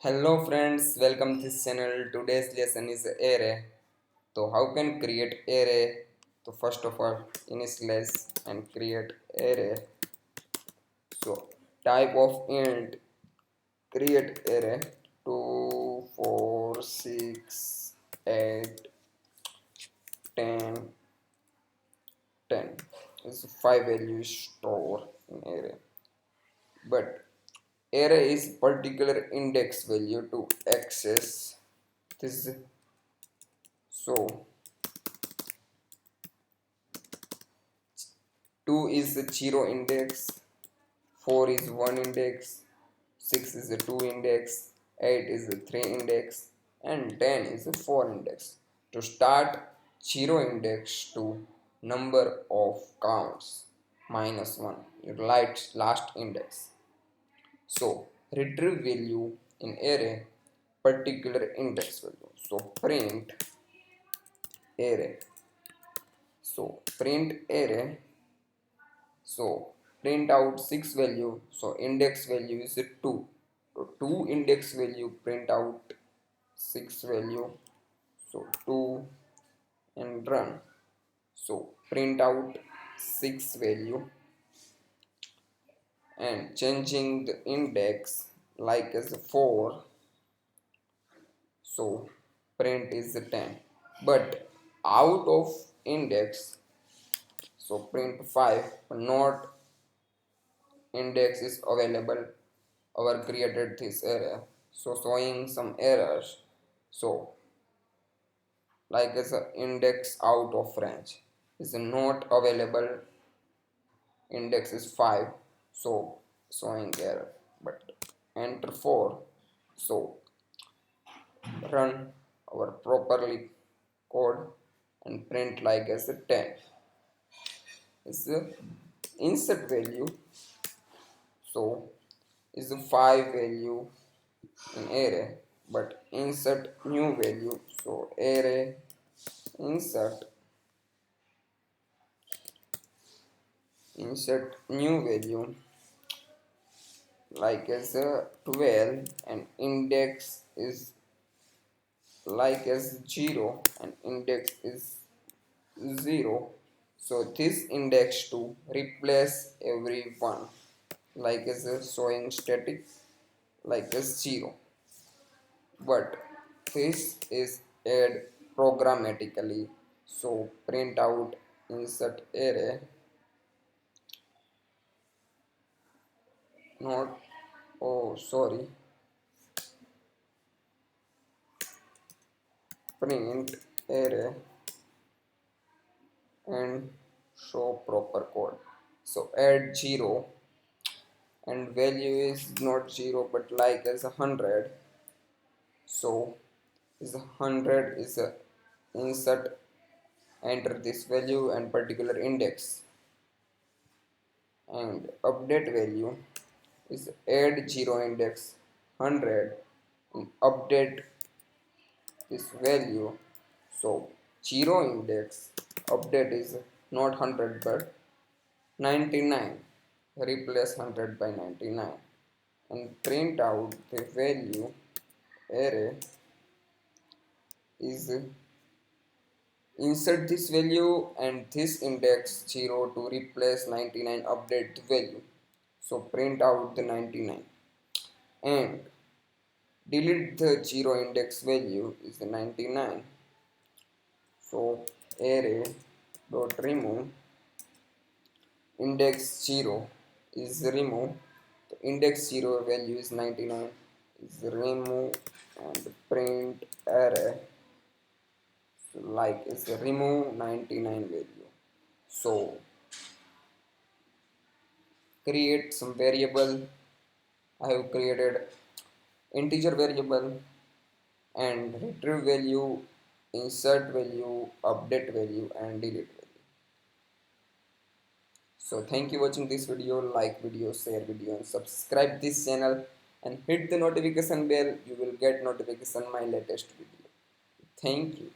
Hello friends, welcome to this channel. Today's lesson is array. So how can create array? So first of all, initialize and create array. So type of int create array 2, 4, 6, 8, 10, 10 is 5 values store in array. But array is particular index value to access this. So 2 is the 0 index, 4 is 1 index, 6 is the 2 index, 8 is the 3 index, and 10 is the 4 index. To start 0 index to number of counts minus 1, your last index. So retrieve value in array particular index value. So print array. So print array. So print out 6 value. So index value is 2. So 2 index value print out 6 value. So 2 and run. So print out 6 value and changing the index like as 4. So print is 10. But out of index, so print 5, but not index is available. Our created this error, so showing some errors. So like as a index out of range is not available, index is 5, so showing error. But enter 4, so run our properly code and print like as a 10 is the insert value. So is the 5 value in array, but insert new value. So array insert new value like as a 12 and index is like as 0 and index is 0. So this index to replace every one like as a showing static like as 0, but this is add programmatically. So print out insert array, not, oh sorry, print array and show proper code. So add 0 and value is not 0 but like as 100. So is 100 is a insert, enter this value and particular index, and update value is add 0 index 100 and update this value. So 0 index update is not 100 but 99, replace 100 by 99 and print out the value array is insert this value and this index 0 to replace 99, update the value. So print out the 99 and delete the 0 index value is the 99. So array dot remove index 0 is remove, the index 0 value is 99 is remove and print array, so like is remove 99 value. So create some variable. I have created integer variable and retrieve value, insert value, update value and delete value. So thank you for watching this video. Like video, share video and subscribe this channel and hit the notification bell. You will get notification my latest video. Thank you.